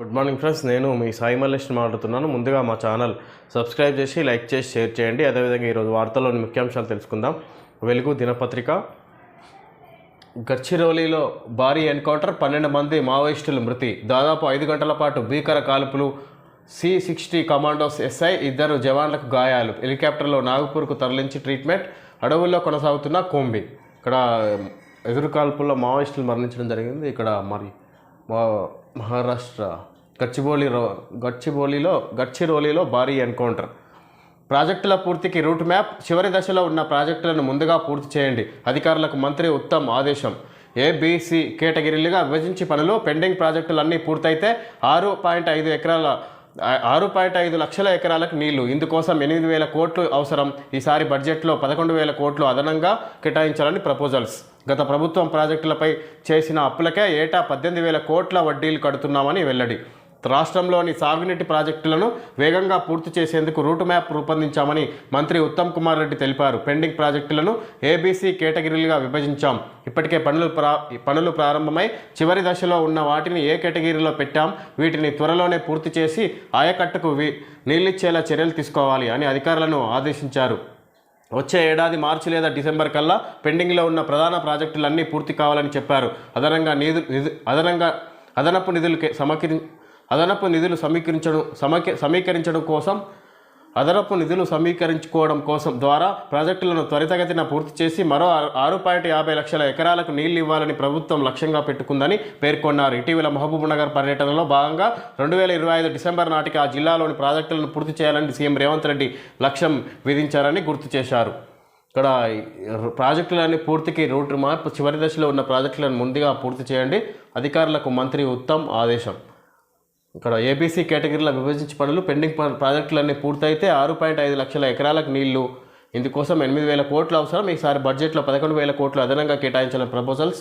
Good morning friends, నేను మీ సాయి మల్లేష్ని మాట్లాడుతున్నాను. ముందుగా మా ఛానల్ సబ్స్క్రైబ్ చేసి లైక్ చేసి షేర్ చేయండి. అదేవిధంగా ఈరోజు వార్తల్లోని ముఖ్యాంశాలు తెలుసుకుందాం. వెలుగు దినపత్రిక. గడ్చిరోలీలో భారీ ఎన్కౌంటర్, 12 మంది మావోయిస్టులు మృతి, దాదాపు 5 గంటల పాటు భీకర కాల్పులు, C-60 కమాండోస్ ఎస్ఐ 2 జవాన్లకు గాయాలు, హెలికాప్టర్లో నాగపూర్కు తరలించి ట్రీట్మెంట్, అడవుల్లో కొనసాగుతున్న కుంభి. ఇక్కడ ఎదురు కాల్పుల్లో మావోయిస్టులు మరణించడం జరిగింది. ఇక్కడ మరి మహారాష్ట్ర గడ్చిరోలీలో భారీ ఎన్కౌంటర్. ప్రాజెక్టుల పూర్తికి రూట్ మ్యాప్, చివరి దశలో ఉన్న ప్రాజెక్టులను ముందుగా పూర్తి చేయండి, అధికారులకు మంత్రి ఉత్తమ్ ఆదేశం. ABC కేటగిరీలుగా విభజించి పనులు, పెండింగ్ ప్రాజెక్టులన్నీ పూర్తయితే 6.5 లక్షల ఎకరాలకు నీళ్లు, ఇందుకోసం 8,000 కోట్లు అవసరం. ఈసారి బడ్జెట్లో 11,000 కోట్లు అదనంగా కేటాయించాలని ప్రపోజల్స్. గత ప్రభుత్వం ప్రాజెక్టులపై చేసిన అప్పులకే ఏటా 18,000 కోట్ల వడ్డీలు కడుతున్నామని వెల్లడి. రాష్ట్రంలోని సాగునీటి ప్రాజెక్టులను వేగంగా పూర్తి చేసేందుకు రూట్ మ్యాప్ రూపొందించామని మంత్రి ఉత్తమ్ కుమార్ రెడ్డి తెలిపారు. పెండింగ్ ప్రాజెక్టులను ABC కేటగిరీలుగా విభజించాం. ఇప్పటికే పనులు ప్రారంభమై చివరి దశలో ఉన్న వాటిని ఏ కేటగిరీలో పెట్టాం. వీటిని త్వరలోనే పూర్తి చేసి ఆయకట్టుకు నీళ్ళిచ్చేలా చర్యలు తీసుకోవాలి అని అధికారులను ఆదేశించారు. వచ్చే ఏడాది మార్చి లేదా డిసెంబర్ కల్లా పెండింగ్లో ఉన్న ప్రధాన ప్రాజెక్టులన్నీ పూర్తి కావాలని చెప్పారు. అదనపు నిధులు సమీకరించుకోవడం కోసం ద్వారా ప్రాజెక్టులను త్వరితగతిన పూర్తి చేసి మరో 6.50 లక్షల ఎకరాలకు నీళ్లు ఇవ్వాలని ప్రభుత్వం లక్ష్యంగా పెట్టుకుందని పేర్కొన్నారు. ఇటీవల మహబూబ్నగర్ పర్యటనలో భాగంగా 2025 డిసెంబర్ నాటికి ఆ జిల్లాలోని ప్రాజెక్టులను పూర్తి చేయాలని సీఎం రేవంత్ రెడ్డి లక్ష్యం విధించారని గుర్తు చేశారు. ఇక్కడ ప్రాజెక్టులన్నీ పూర్తికి రూట్ మ్యాప్, చివరి దశలో ఉన్న ప్రాజెక్టులను ముందుగా పూర్తి చేయండి, అధికారులకు మంత్రి ఉత్తమ్ ఆదేశం. ఇక్కడ ABC కేటగిరీలో విభజించి పనులు, పెండింగ్ ప్రాజెక్టులన్నీ పూర్తయితే 6.5 లక్షల ఎకరాలకు నీళ్లు, ఇందుకోసం 8,000 కోట్లు అవసరం. ఈసారి బడ్జెట్లో 11,000 కోట్లు అదనంగా కేటాయించాలని ప్రపోజల్స్.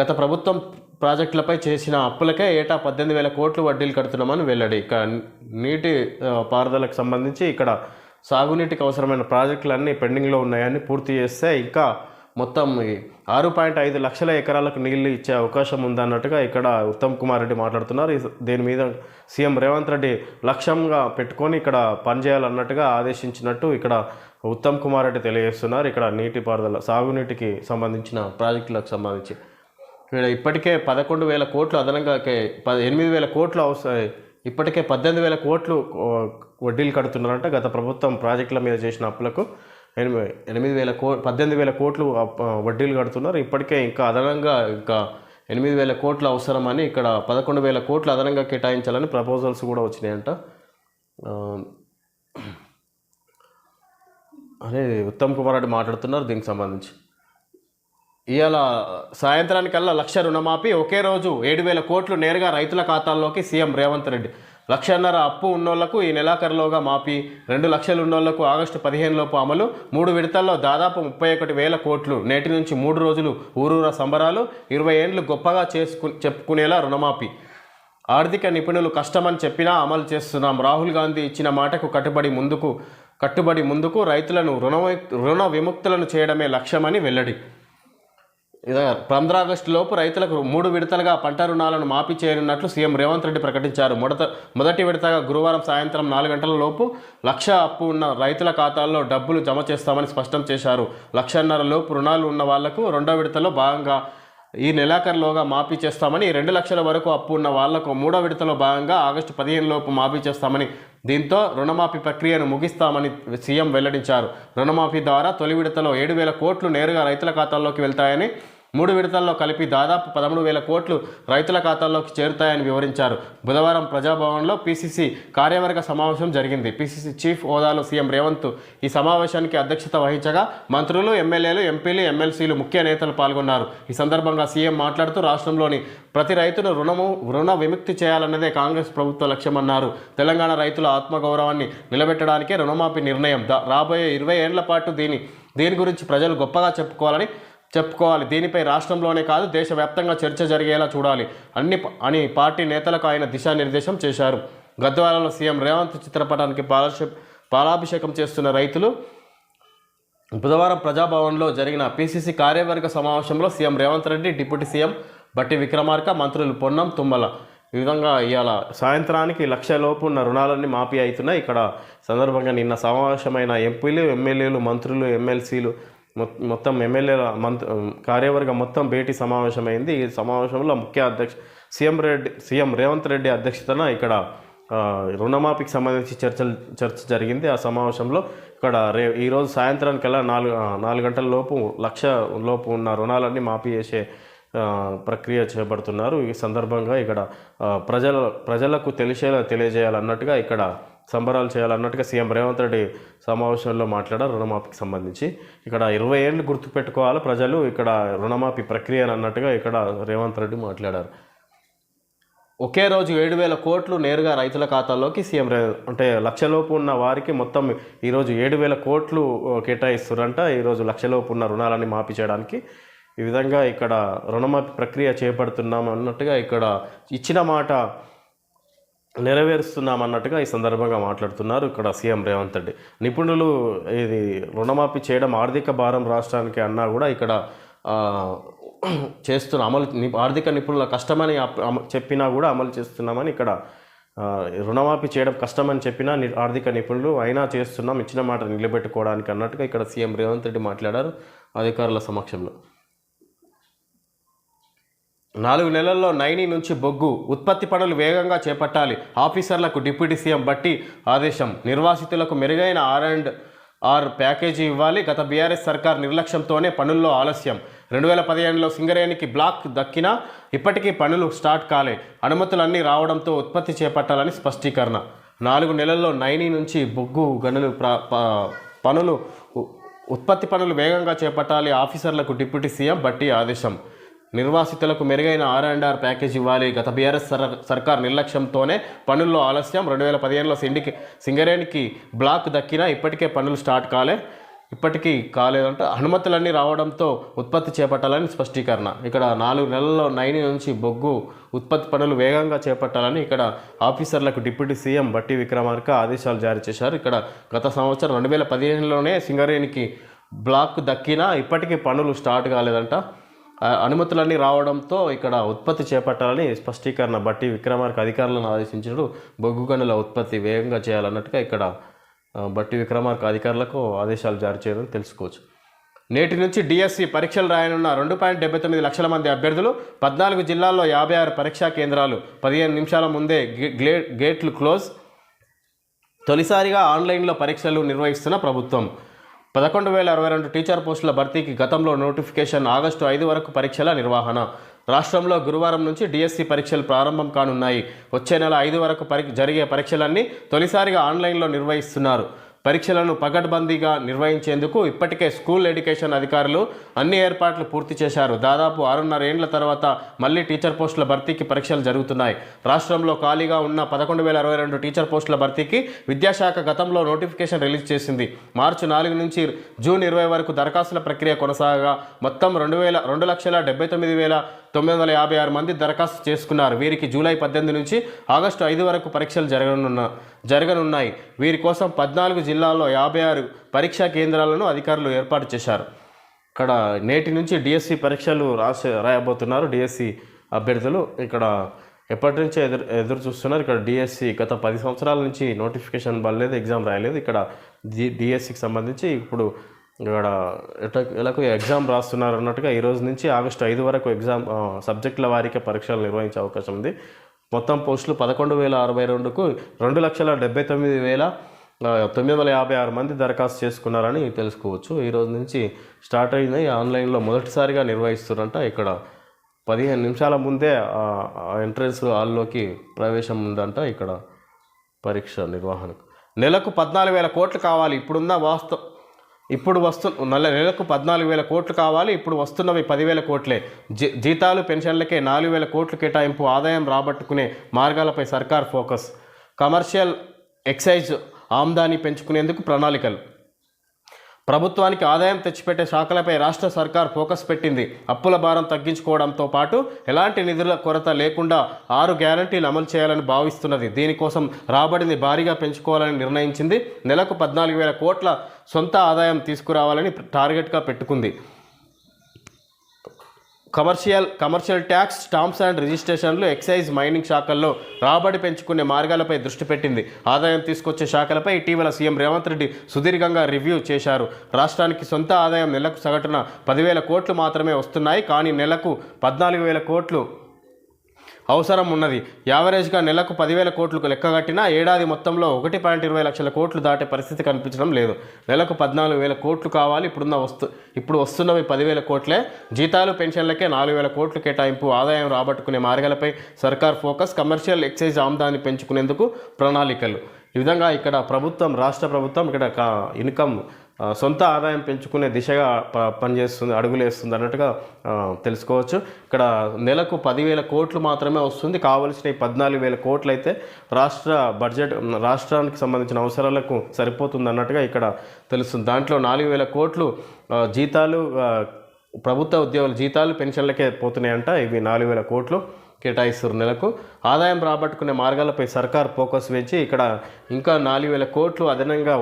గత ప్రభుత్వం ప్రాజెక్టులపై చేసిన అప్పులకే ఏటా 18,000 కోట్లు వడ్డీలు కడుతున్నామని వెల్లడి. ఇక నీటి పారుదలకు సంబంధించి ఇక్కడ సాగునీటికి అవసరమైన ప్రాజెక్టులన్నీ పెండింగ్లో ఉన్నాయని పూర్తి చేస్తే ఇంకా మొత్తం 6.5 లక్షల ఎకరాలకు నీళ్లు ఇచ్చే అవకాశం ఉందన్నట్టుగా ఇక్కడ ఉత్తమ్ కుమార్ రెడ్డి మాట్లాడుతున్నారు. దీని మీద సీఎం రేవంత్ రెడ్డి లక్ష్యంగా పెట్టుకొని ఇక్కడ పనిచేయాలన్నట్టుగా ఆదేశించినట్టు ఇక్కడ ఉత్తమ్ కుమార్ రెడ్డి తెలియజేస్తున్నారు. ఇక్కడ నీటిపారుదల సాగునీటికి సంబంధించిన ప్రాజెక్టులకు సంబంధించి ఇక్కడ ఇప్పటికే 11,000 కోట్లు అదనంగా 8,000 కోట్లు ఇప్పటికే 18,000 కోట్లు వడ్డీలు కడుతున్నారంట. గత ప్రభుత్వం ప్రాజెక్టుల మీద చేసిన అప్పులకు 18,000 కోట్లు వడ్డీలు కడుతున్నారు. ఇప్పటికే ఇంకా అదనంగా 8,000 కోట్లు అవసరమని ఇక్కడ 11,000 కోట్లు అదనంగా కేటాయించాలని ప్రపోజల్స్ కూడా వచ్చినాయంట. అదే ఉత్తమ్ కుమార్ రెడ్డి మాట్లాడుతున్నారు. దీనికి సంబంధించి ఇవాళ సాయంత్రానికల్లా 1,00,000 రుణమాఫీ, ఒకే రోజు 7,000 కోట్లు నేరుగా రైతుల ఖాతాల్లోకి సీఎం రేవంత్ రెడ్డి. 1,50,000 అప్పు ఉన్నోళ్లకు ఈ నెలాఖరులోగా మాఫీ, 2 లక్షలు ఉన్నోళ్లకు ఆగస్టు 15 లోపు అమలు. 3 విడతల్లో దాదాపు 31,000 కోట్లు. నేటి నుంచి 3 రోజులు ఊరూర సంబరాలు. 20 ఏండ్లు గొప్పగా చెప్పుకునేలా రుణమాఫీ. ఆర్థిక నిపుణులు కష్టమని చెప్పినా అమలు చేస్తున్నాం. రాహుల్ గాంధీ ఇచ్చిన మాటకు కట్టుబడి ముందుకు రైతులను రుణ విముక్తులను చేయడమే లక్ష్యమని వెల్లడి. 15 ఆగస్టు లోపు రైతులకు 3 విడతలుగా పంట రుణాలను మాఫీ చేయనున్నట్లు సీఎం రేవంత్ రెడ్డి ప్రకటించారు. మొదటి విడతగా గురువారం సాయంత్రం 4 గంటల లోపు 1,00,000 అప్పు ఉన్న రైతుల ఖాతాల్లో డబ్బులు జమ చేస్తామని స్పష్టం చేశారు. 1,50,000 లోపు రుణాలు ఉన్న వాళ్లకు రెండో విడతలో భాగంగా ఈ నెలాఖరులోగా మాఫీ చేస్తామని, 2 లక్షల వరకు అప్పు ఉన్న వాళ్లకు 3వ విడతలో భాగంగా ఆగస్టు 15 లోపు మాఫీ చేస్తామని, దీంతో రుణమాఫీ ప్రక్రియను ముగిస్తామని సీఎం వెల్లడించారు. రుణమాఫీ ద్వారా తొలి విడతలో 7,000 కోట్లు నేరుగా రైతుల ఖాతాల్లోకి వెళ్తాయని, 3 విడతల్లో కలిపి దాదాపు 13,000 కోట్లు రైతుల ఖాతాల్లోకి చేరుతాయని వివరించారు. బుధవారం ప్రజాభవన్లో PCC కార్యవర్గ సమావేశం జరిగింది. PCC చీఫ్ హోదాలో సీఎం రేవంత్ ఈ సమావేశానికి అధ్యక్షత వహించగా మంత్రులు, ఎమ్మెల్యేలు, ఎంపీలు, ఎమ్మెల్సీలు, ముఖ్య నేతలు పాల్గొన్నారు. ఈ సందర్భంగా సీఎం మాట్లాడుతూ రాష్ట్రంలోని ప్రతి రైతును రుణ విముక్తి చేయాలన్నదే కాంగ్రెస్ ప్రభుత్వ లక్ష్యమన్నారు. తెలంగాణ రైతుల ఆత్మగౌరవాన్ని నిలబెట్టడానికే రుణమాఫీ నిర్ణయం. రాబోయే 20 ఏండ్ల పాటు దీని గురించి ప్రజలు గొప్పగా చెప్పుకోవాలి. దీనిపై రాష్ట్రంలోనే కాదు దేశవ్యాప్తంగా చర్చ జరిగేలా చూడాలి అని పార్టీ నేతలకు ఆయన దిశానిర్దేశం చేశారు. గద్వాలలో సీఎం రేవంత్ చిత్రపటానికి పాలాభిషేకం చేస్తున్న రైతులు బుధవారం ప్రజాభవన్లో జరిగిన PCC కార్యవర్గ సమావేశంలో CM Revanth Reddy, deputy CM బట్టి విక్రమార్క, మంత్రులు పొన్నం, తుమ్మల ఈ విధంగా ఇవాళ సాయంత్రానికి 1,00,000 లోపు ఉన్న రుణాలన్నీ మాఫీ అవుతున్నాయి. ఇక్కడ సందర్భంగా నిన్న సమావేశమైన ఎంపీలు, ఎమ్మెల్యేలు, మంత్రులు, ఎమ్మెల్సీలు మొత్తం ఎమ్మెల్యేల కార్యవర్గం మొత్తం భేటీ సమావేశమైంది. ఈ సమావేశంలో ముఖ్య అధ్యక్ష సీఎం రేవంత్ రెడ్డి అధ్యక్షతన ఇక్కడ రుణమాఫీకి సంబంధించి చర్చ జరిగింది. ఆ సమావేశంలో ఇక్కడ ఈరోజు సాయంత్రానికల్లా 4 గంటల లోపు 1,00,000 లోపు ఉన్న రుణాలన్నీ మాఫీ చేసే ప్రక్రియ చేపడుతున్నారు. ఈ సందర్భంగా ఇక్కడ ప్రజలకు తెలియజేయాలన్నట్టుగా ఇక్కడ సంబరాలు చేయాలన్నట్టుగా సీఎం రేవంత్ రెడ్డి సమావేశంలో మాట్లాడారు. రుణమాఫీకి సంబంధించి ఇక్కడ 20 ఏళ్ళు గుర్తుపెట్టుకోవాలి ప్రజలు ఇక్కడ రుణమాఫీ ప్రక్రియ అన్నట్టుగా ఇక్కడ రేవంత్ రెడ్డి మాట్లాడారు. ఒకే రోజు 7,000 కోట్లు నేరుగా రైతుల ఖాతాల్లోకి సీఎం అంటే 1,00,000 లోపు ఉన్న వారికి మొత్తం ఈరోజు 7,000 కోట్లు కేటాయిస్తున్నారంట. ఈరోజు 1,00,000 లోపు ఉన్న రుణాలని మాఫీ చేయడానికి ఈ విధంగా ఇక్కడ రుణమాఫీ ప్రక్రియ చేపడుతున్నాం అన్నట్టుగా ఇక్కడ ఇచ్చిన మాట నెరవేరుస్తున్నాం అన్నట్టుగా ఈ సందర్భంగా మాట్లాడుతున్నారు ఇక్కడ సీఎం రేవంత్ రెడ్డి. నిపుణులు ఇది రుణమాఫీ చేయడం ఆర్థిక భారం రాష్ట్రానికి అన్నా కూడా ఇక్కడ ఆర్థిక నిపుణుల కష్టమని చెప్పినా కూడా అమలు చేస్తున్నామని ఇక్కడ రుణమాఫీ చేయడం కష్టమని చెప్పినా ఆర్థిక నిపుణులు అయినా చేస్తున్నాం, ఇచ్చిన మాట నిలబెట్టుకోవడానికి అన్నట్టుగా ఇక్కడ సీఎం రేవంత్ రెడ్డి మాట్లాడారు అధికారుల సమక్షంలో. 4 నెలల్లో నైని నుంచి బొగ్గు ఉత్పత్తి పనులు వేగంగా చేపట్టాలి. ఆఫీసర్లకు డిప్యూటీ సీఎం బట్టి ఆదేశం. నిర్వాసితులకు మెరుగైన R&R ప్యాకేజీ ఇవ్వాలి. గత బీఆర్ఎస్ సర్కార్ నిర్లక్ష్యంతోనే పనుల్లో ఆలస్యం. 2015లో సింగరేణికి బ్లాక్ దక్కినా ఇప్పటికీ పనులు స్టార్ట్ కాలే. అనుమతులన్నీ రావడంతో ఉత్పత్తి చేపట్టాలని స్పష్టీకరణ. 4 నెలల్లో నైని నుంచి బొగ్గు గనులు ఉత్పత్తి పనులు వేగంగా చేపట్టాలి. ఆఫీసర్లకు డిప్యూటీ సీఎం బట్టి ఆదేశం. నిర్వాసితులకు మెరుగైన R&R ప్యాకేజ్ ఇవ్వాలి. గత బీఆర్ఎస్ సర్కార్ నిర్లక్ష్యంతోనే పనుల్లో ఆలస్యం. 2015లో సింగరేణికి బ్లాక్ దక్కినా ఇప్పటికే పనులు స్టార్ట్ కాలేదంట. అనుమతులన్నీ రావడంతో ఉత్పత్తి చేపట్టాలని స్పష్టీకరణ. ఇక్కడ 4 నెలల్లో నైని నుంచి బొగ్గు ఉత్పత్తి పనులు వేగంగా చేపట్టాలని ఇక్కడ ఆఫీసర్లకు డిప్యూటీ సీఎం బట్టి విక్రమార్క ఆదేశాలు జారీ చేశారు. ఇక్కడ గత సంవత్సరం 2015లోనే సింగరేణికి బ్లాక్ దక్కినా ఇప్పటికీ పనులు స్టార్ట్ కాలేదంట. అనుమతులన్నీ రావడంతో ఇక్కడ ఉత్పత్తి చేపట్టాలని స్పష్టీకరణ. బట్టి విక్రమార్క అధికారులను ఆదేశించారు. బొగ్గు గనుల ఉత్పత్తి వేగంగా చేయాలన్నట్టుగా ఇక్కడ బట్టి విక్రమార్క అధికారులకు ఆదేశాలు జారీ చేయడం తెలుసుకోవచ్చు. నేటి నుంచి డిఎస్సి పరీక్షలు రాయనున్న 2.79 లక్షల మంది అభ్యర్థులు. 14 జిల్లాల్లో 56 పరీక్షా కేంద్రాలు. 15 నిమిషాల ముందే గేట్లు క్లోజ్. తొలిసారిగా ఆన్లైన్లో పరీక్షలు నిర్వహిస్తున్న ప్రభుత్వం. 11,062 టీచర్ పోస్టుల భర్తీకి గతంలో నోటిఫికేషన్. ఆగస్టు 5 వరకు పరీక్షల నిర్వహణ. రాష్ట్రంలో గురువారం నుంచి డిఎస్సి పరీక్షలు ప్రారంభం కానున్నాయి. వచ్చే నెల 5 వరకు జరిగే పరీక్షలన్నీ తొలిసారిగా ఆన్లైన్లో నిర్వహిస్తున్నారు. పరీక్షలను పకడ్బందీగా నిర్వహించేందుకు ఇప్పటికే స్కూల్ ఎడ్యుకేషన్ అధికారులు అన్ని ఏర్పాట్లు పూర్తి చేశారు. దాదాపు 6.5 ఏళ్ల తర్వాత మళ్లీ టీచర్ పోస్టుల భర్తీకి పరీక్షలు జరుగుతున్నాయి. రాష్ట్రంలో ఖాళీగా ఉన్న 11,062 టీచర్ పోస్టుల భర్తీకి విద్యాశాఖ గతంలో నోటిఫికేషన్ రిలీజ్ చేసింది. మార్చి 4 నుంచి జూన్ 20 వరకు దరఖాస్తుల ప్రక్రియ కొనసాగగా మొత్తం 2,79,956 మంది దరఖాస్తు చేసుకున్నారు. వీరికి జూలై 18 నుంచి ఆగస్టు 5 వరకు పరీక్షలు జరగనున్నాయి. వీరి కోసం 14 జిల్లాల్లో 56 పరీక్షా కేంద్రాలను అధికారులు ఏర్పాటు చేశారు. ఇక్కడ నేటి నుంచి డిఎస్సి పరీక్షలు రాయబోతున్నారు డిఎస్సి అభ్యర్థులు. ఇక్కడ ఎప్పటి నుంచే ఎదురు చూస్తున్నారు. ఇక్కడ డిఎస్సి గత 10 సంవత్సరాల నుంచి నోటిఫికేషన్ పడలేదు, ఎగ్జామ్ రాయలేదు. ఇక్కడ డిఎస్సికి సంబంధించి ఇప్పుడు ఇక్కడ ఎలాగో ఎగ్జామ్ రాస్తున్నారు అన్నట్టుగా ఈరోజు నుంచి ఆగస్టు 5 వరకు ఎగ్జామ్ సబ్జెక్టుల వారీకే పరీక్షలు నిర్వహించే అవకాశం ఉంది. మొత్తం పోస్టులు 11,062కు 2,79,956 మంది దరఖాస్తు చేసుకున్నారని తెలుసుకోవచ్చు. ఈరోజు నుంచి స్టార్ట్ అయినాయి. ఆన్లైన్లో మొదటిసారిగా నిర్వహిస్తున్నారంట. ఇక్కడ 15 నిమిషాల ముందే ఎంట్రన్స్ హాల్లోకి ప్రవేశం ఉందంట. ఇక్కడ పరీక్ష నిర్వహణకు నెలకు 14,000 కోట్లు కావాలి. నెలకు 14,000 కోట్లు కావాలి. ఇప్పుడు వస్తున్నవి 10,000 కోట్లే. జీతాలు పెన్షన్లకే 4,000 కోట్లు కేటాయింపు. ఆదాయం రాబట్టుకునే మార్గాలపై సర్కార్ ఫోకస్. కమర్షియల్ ఎక్సైజ్ ఆమ్దాని పెంచుకునేందుకు ప్రణాళికలు. ప్రభుత్వానికి ఆదాయం తెచ్చిపెట్టే శాఖలపై రాష్ట్ర సర్కార్ ఫోకస్ పెట్టింది. అప్పుల భారం తగ్గించుకోవడంతో పాటు ఎలాంటి నిధుల కొరత లేకుండా 6 గ్యారంటీలు అమలు చేయాలని భావిస్తున్నది. దీనికోసం రాబడిని భారీగా పెంచుకోవాలని నిర్ణయించింది. నెలకు 14,000 కోట్ల సొంత ఆదాయం తీసుకురావాలని టార్గెట్గా పెట్టుకుంది. కమర్షియల్ ట్యాక్స్, స్టాంప్స్ అండ్ రిజిస్ట్రేషన్లు, ఎక్సైజ్, మైనింగ్ శాఖల్లో రాబడి పెంచుకునే మార్గాలపై దృష్టి పెట్టింది. ఆదాయం తీసుకొచ్చే శాఖలపై ఇటీవల సీఎం రేవంత్ రెడ్డి సుదీర్ఘంగా రివ్యూ చేశారు. రాష్ట్రానికి సొంత ఆదాయం నెలకు సగటున 10,000 కోట్లు మాత్రమే వస్తున్నాయి. కానీ నెలకు 14,000 కోట్లు అవసరం ఉన్నది. యావరేజ్గా నెలకు 10,000 కోట్లకు లెక్కగట్టినా ఏడాది మొత్తంలో 1.20 లక్షల కోట్లు దాటే పరిస్థితి కనిపించడం లేదు. నెలకు 14,000 కోట్లు కావాలి. ఇప్పుడు వస్తున్నవి 10,000 కోట్లే. జీతాలు, పెన్షన్లకే 4,000 కోట్లు కేటాయింపు. ఆదాయం రాబట్టుకునే మార్గాలపై సర్కార్ ఫోకస్. కమర్షియల్, ఎక్సైజ్ ఆమ్దాన్ని పెంచుకునేందుకు ప్రణాళికలు. ఈ విధంగా ఇక్కడ రాష్ట్ర ప్రభుత్వం ఇక్కడ ఇన్కమ్ సొంత ఆదాయం పెంచుకునే దిశగా పనిచేస్తుంది, అడుగులేస్తుంది అన్నట్టుగా తెలుసుకోవచ్చు. ఇక్కడ నెలకు 10,000 కోట్లు మాత్రమే వస్తుంది. కావలసిన 14,000 కోట్లు అయితే రాష్ట్రానికి సంబంధించిన అవసరాలకు సరిపోతుంది అన్నట్టుగా ఇక్కడ తెలుస్తుంది. దాంట్లో 4,000 కోట్లు జీతాలు, ప్రభుత్వ ఉద్యోగుల జీతాలు, పెన్షన్లకే పోతున్నాయంట. ఇవి 4,000 కోట్లు కేటాయిస్తారు నెలకు. ఆదాయం రాబట్టుకునే మార్గాలపై సర్కార్ ఫోకస్ వేసి ఇక్కడ ఇంకా 4,000 కోట్లు అదనంగా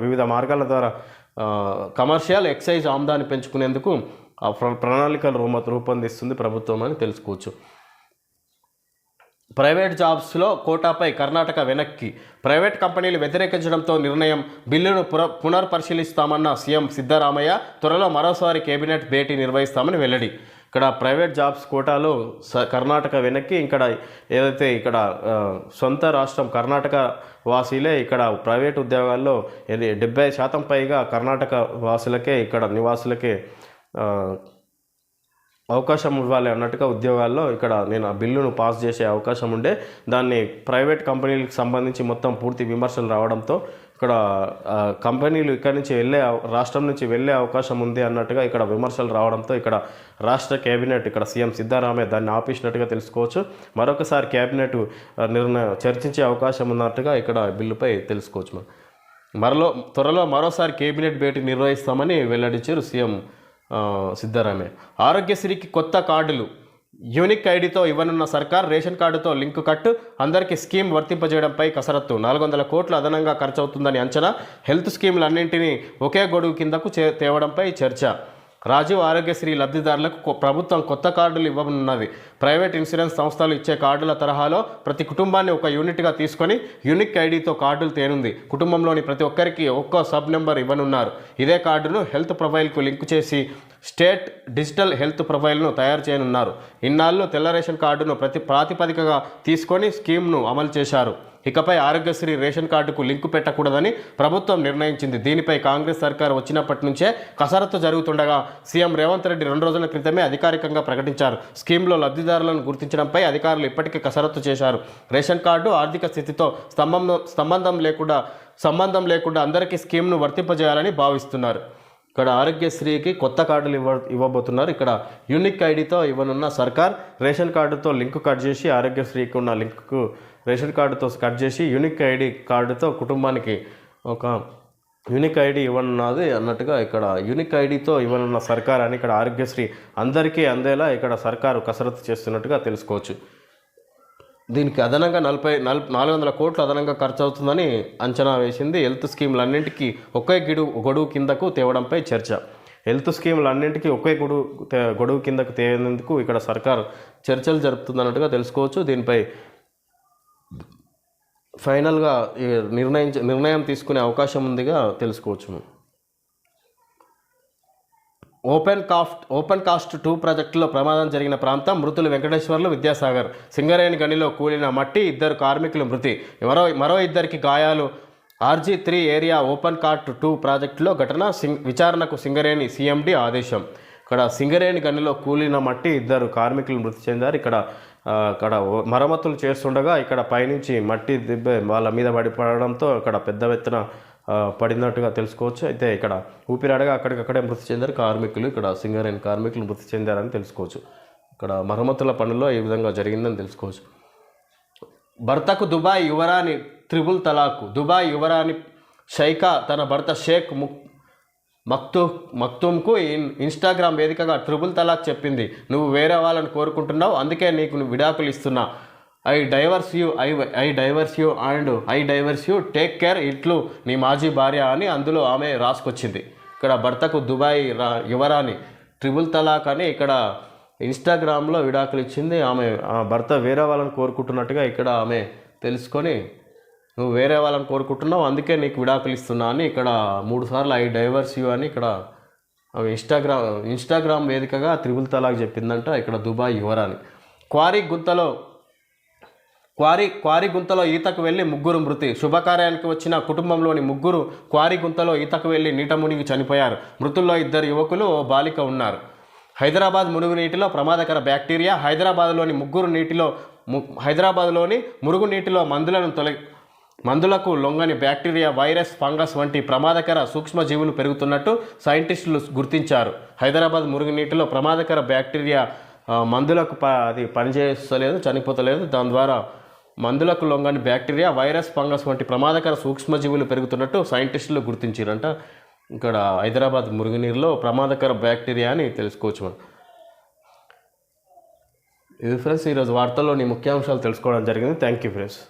వివిధ మార్గాల ద్వారా కమర్షియల్, ఎక్సైజ్ ఆమ్దాన్ని పెంచుకునేందుకు ప్రణాళికలు రూపొందిస్తుంది ప్రభుత్వం అని తెలుసుకోవచ్చు. ప్రైవేట్ జాబ్స్లో కోటాపై కర్ణాటక వెనక్కి. ప్రైవేట్ కంపెనీలు వ్యతిరేకించడంతో బిల్లును పునర్పరిశీలిస్తామన్న సీఎం సిద్ధరామయ్య. త్వరలో మరోసారి కేబినెట్ భేటీ నిర్వహిస్తామని వెల్లడి. ఇక్కడ ప్రైవేట్ జాబ్స్ కోటాలో కర్ణాటక వెనక్కి. ఏదైతే ఇక్కడ సొంత రాష్ట్రం కర్ణాటక వాసీలే ఇక్కడ ప్రైవేట్ ఉద్యోగాల్లో 70% పైగా కర్ణాటక వాసులకే, ఇక్కడ నివాసులకే అవకాశం ఇవ్వాలి అన్నట్టుగా ఉద్యోగాల్లో ఇక్కడ నేను ఆ బిల్లును పాస్ చేసే అవకాశం ఉండే, దాన్ని ప్రైవేట్ కంపెనీలకు సంబంధించి మొత్తం పూర్తి విమర్శలు రావడంతో ఇక్కడ కంపెనీలు ఇక్కడి నుంచి రాష్ట్రం నుంచి వెళ్ళే అవకాశం ఉంది అన్నట్టుగా ఇక్కడ విమర్శలు రావడంతో ఇక్కడ రాష్ట్ర కేబినెట్, ఇక్కడ సీఎం సిద్ధరామయ్య దాన్ని ఆపేసినట్టుగా తెలుసుకోవచ్చు. మరొకసారి కేబినెట్ చర్చించే అవకాశం ఉన్నట్టుగా ఇక్కడ బిల్లుపై తెలుసుకోవచ్చు. త్వరలో మరోసారి కేబినెట్ భేటీ నిర్వహిస్తామని వెల్లడించారు సీఎం సిద్ధరామయ్య. ఆరోగ్యశ్రీకి కొత్త కార్డులు, యూనిక్ ఐడితో ఇవ్వనున్న సర్కార్. రేషన్ కార్డుతో లింకు కట్, అందరికీ స్కీమ్ వర్తింపజేయడంపై కసరత్తు. 400 కోట్లు అదనంగా ఖర్చవుతుందని అంచనా. హెల్త్ స్కీములన్నింటినీ ఒకే గొడుగు కిందకు తేవడంపై చర్చ. రాజీవ్ ఆరోగ్యశ్రీ లబ్ధిదారులకు ప్రభుత్వం కొత్త కార్డులు ఇవ్వనున్నది. ప్రైవేట్ ఇన్సూరెన్స్ సంస్థలు ఇచ్చే కార్డుల తరహాలో ప్రతి కుటుంబాన్ని ఒక యూనిట్గా తీసుకొని యూనిక్ ఐడితో కార్డులు తేనుంది. కుటుంబంలోని ప్రతి ఒక్కరికి ఒక్కో సబ్ నెంబర్ ఇవ్వనున్నారు. ఇదే కార్డును హెల్త్ ప్రొఫైల్కు లింకు చేసి స్టేట్ డిజిటల్ హెల్త్ ప్రొఫైల్ను తయారు చేయనున్నారు. ఇన్నాళ్ళు తెల్ల రేషన్ కార్డును ప్రాతిపదికగా తీసుకొని స్కీమ్ను అమలు చేశారు. ఇకపై ఆరోగ్యశ్రీ రేషన్ కార్డుకు లింకు పెట్టకూడదని ప్రభుత్వం నిర్ణయించింది. దీనిపై కాంగ్రెస్ సర్కార్ వచ్చినప్పటి నుంచే కసరత్తు జరుగుతుండగా సీఎం రేవంత్ రెడ్డి 2 రోజుల క్రితమే అధికారికంగా ప్రకటించారు. స్కీమ్లో లబ్ధిదారులను గుర్తించడంపై అధికారులు ఇప్పటికే కసరత్తు చేశారు. రేషన్ కార్డు ఆర్థిక స్థితితో సంబంధం లేకుండా అందరికీ స్కీమ్ను వర్తింపజేయాలని భావిస్తున్నారు. ఇక్కడ ఆరోగ్యశ్రీకి కొత్త కార్డులు ఇవ్వబోతున్నారు. ఇక్కడ యూనిక్ ఐడితో ఇవ్వనున్న సర్కార్. రేషన్ కార్డుతో లింకు కట్ చేసి, ఆరోగ్యశ్రీకి ఉన్న లింకు రేషన్ కార్డుతో కట్ చేసి యూనిక్ ఐడి కార్డుతో కుటుంబానికి ఒక యూనిక్ ఐడి ఇవ్వనున్నది అన్నట్టుగా ఇక్కడ యూనిక్ ఐడితో ఇవ్వనున్న సర్కార్ అని ఇక్కడ ఆరోగ్యశ్రీ అందరికీ అందేలా ఇక్కడ సర్కారు కసరత్తు చేస్తున్నట్టుగా తెలుసుకోవచ్చు. దీనికి అదనంగా 400 కోట్లు అదనంగా ఖర్చు అవుతుందని అంచనా వేసింది. హెల్త్ స్కీములన్నింటికీ ఒకే గొడుగు కిందకు తేవడంపై చర్చ. హెల్త్ స్కీములన్నింటికీ ఒకే గొడుగు కిందకు తేనేందుకు ఇక్కడ సర్కార్ చర్చలు జరుపుతుందన్నట్టుగా తెలుసుకోవచ్చు. దీనిపై ఫైనల్గా నిర్ణయం తీసుకునే అవకాశం ఉందిగా తెలుసుకోవచ్చు. ఓపెన్ కాస్ట్ 2 ప్రాజెక్టులో ప్రమాదం జరిగిన ప్రాంతం. మృతులు వెంకటేశ్వర్లు, విద్యాసాగర్. సింగరేణి గనిలో కూలిన మట్టి, 2 కార్మికులు మృతి, మరో 2కి గాయాలు. RG3 ఏరియా ఓపెన్ కాస్ట్ 2 ప్రాజెక్టులో ఘటన. విచారణకు సింగరేణి CMD ఆదేశం. ఇక్కడ సింగరేణి గనిలో కూలిన మట్టి 2 కార్మికులు మృతి చెందారు. ఇక్కడ మరమ్మతులు చేస్తుండగా ఇక్కడ పైనుంచి మట్టి దిబ్బ వాళ్ళ మీద పడడంతో అక్కడ పెద్ద ఎత్తున పడినట్టుగా తెలుసుకోవచ్చు. అయితే ఇక్కడ ఊపిరాడగా అక్కడికక్కడే మృతి చెందారు కార్మికులు. ఇక్కడ సింగరేణి కార్మికులు మృతి చెందారని తెలుసుకోవచ్చు. ఇక్కడ మరమ్మతుల పనుల్లో ఈ విధంగా జరిగిందని తెలుసుకోవచ్చు. భర్తకు దుబాయ్ యువరాణి త్రిపుల్ తలాక్. దుబాయ్ యువరాణి షైకా తన భర్త షేక్ మక్తూమ్కు ఇన్స్టాగ్రామ్ వేదికగా ట్రిపుల్ తలాక్ చెప్పింది. నువ్వు వేరే వాళ్ళని కోరుకుంటున్నావు, అందుకే నీకు విడాకులు ఇస్తున్నా. I divorce you take care, ఇట్లు నీ మాజీ భార్య అని అందులో ఆమె రాసుకొచ్చింది. ఇక్కడ భర్తకు దుబాయ్ యువరాణి ట్రిపుల్ తలాక్ అని ఇక్కడ ఇన్స్టాగ్రామ్లో విడాకులు ఇచ్చింది. ఆమె ఆ భర్త వేరే వాళ్ళని కోరుకుంటున్నట్టుగా ఇక్కడ ఆమె తెలుసుకొని, నువ్వు వేరే వాళ్ళని కోరుకుంటున్నావు అందుకే నీకు విడాకులు ఇస్తున్నా అని ఇక్కడ 3 సార్లు ఐ డైవర్స్ యూ అని ఇక్కడ ఆమె ఇన్స్టాగ్రామ్ వేదికగా త్రిపుల్ తలాక్ చెప్పిందంట. ఇక్కడ దుబాయ్ యువరాని. క్వారీ గుంతలో ఈతకు వెళ్ళి 3 మృతి. శుభకార్యానికి వచ్చిన కుటుంబంలోని 3 క్వారీ గుంతలో ఈతకు వెళ్ళి నీట మునిగి చనిపోయారు. మృతుల్లో 2 యువకులు, ఓ బాలిక ఉన్నారు. హైదరాబాద్ మురుగునీటిలో ప్రమాదకర బ్యాక్టీరియా. హైదరాబాద్లోని మురుగునీటిలో మందులకు లొంగని బ్యాక్టీరియా, వైరస్, ఫంగస్ వంటి ప్రమాదకర సూక్ష్మజీవులు పెరుగుతున్నట్టు సైంటిస్టులు గుర్తించారు. హైదరాబాద్ మురుగునీటిలో ప్రమాదకర బ్యాక్టీరియా మందులకు అది పనిచేస్తలేదు, చనిపోతలేదు. దాని ద్వారా మందులకు లొంగని బ్యాక్టీరియా, వైరస్, ఫంగస్ వంటి ప్రమాదకర సూక్ష్మజీవులు పెరుగుతున్నట్టు సైంటిస్టులు గుర్తించారంట. ఇక్కడ హైదరాబాద్ మురుగునీరులో ప్రమాదకర బ్యాక్టీరియా అని తెలుసుకోవచ్చు మనం. ఇది ఫ్రెండ్స్ ఈరోజు వార్తల్లోని ముఖ్యాంశాలు తెలుసుకోవడం జరిగింది. Thank you friends.